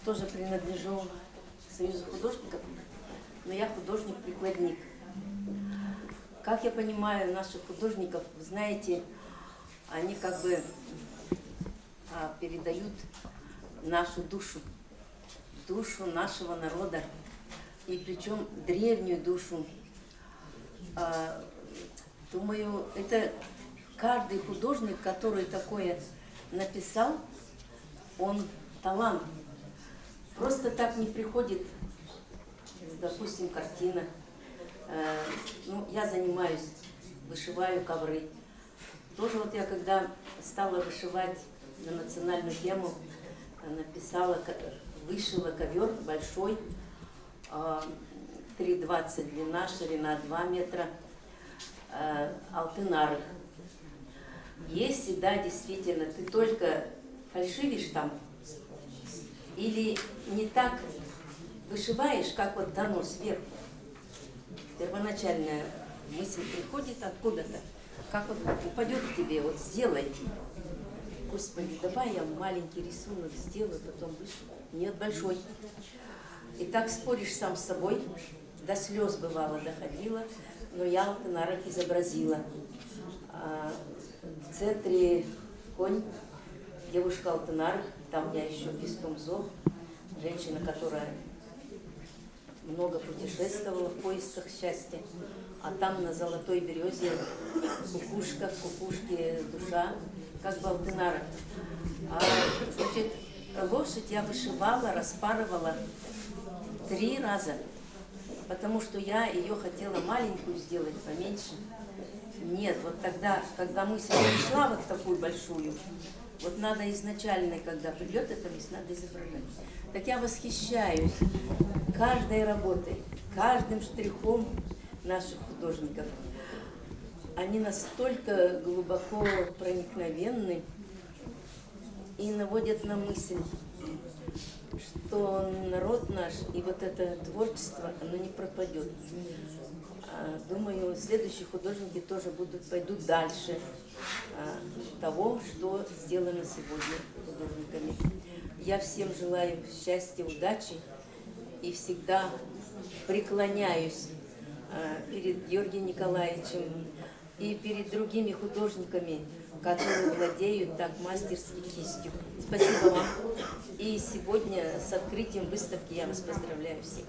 тоже принадлежу к Союзу художников, но я художник-прикладник. Как я понимаю наших художников, вы знаете, они как бы передают нашу душу, душу нашего народа, и причем древнюю душу. Думаю, это каждый художник, который такое написал, он талант. Просто так не приходит, допустим, картина. Ну, я занимаюсь, вышиваю ковры. Тоже вот я когда стала вышивать на национальную тему, написала, вышила ковер большой, 3,20 длина, ширина 2 метра, алтынарых. Если, да, действительно, ты только фальшивишь там, или не так вышиваешь, как вот дано сверху, первоначальная мысль приходит откуда-то, как вот упадет к тебе, вот сделай. Господи, давай я маленький рисунок сделаю, потом вышлю. Нет, большой. И так споришь сам с собой, до слез бывало доходило, но я алтынарых изобразила. В центре конь, девушка алтынарых, там у меня еще Пестумзов, женщина, которая много путешествовала в поисках счастья, а там на золотой березе кукушка, в кукушке душа, как бы алтынара. Значит, лошадь я вышивала, распарывала 3 раза, потому что я ее хотела маленькую сделать, поменьше. Нет, вот тогда, когда мысль пришла вот такую большую, вот надо изначально, когда придет эта мысль, надо изображать. Так я восхищаюсь каждой работой, каждым штрихом наших художников. Они настолько глубоко проникновенны и наводят на мысль, что народ наш и вот это творчество, оно не пропадет. Думаю, следующие художники тоже пойдут дальше того, что сделано сегодня художниками. Я всем желаю счастья, удачи и всегда преклоняюсь перед Георгием Николаевичем и перед другими художниками, которые владеют так мастерски кистью. Спасибо вам. И сегодня с открытием выставки я вас поздравляю всех.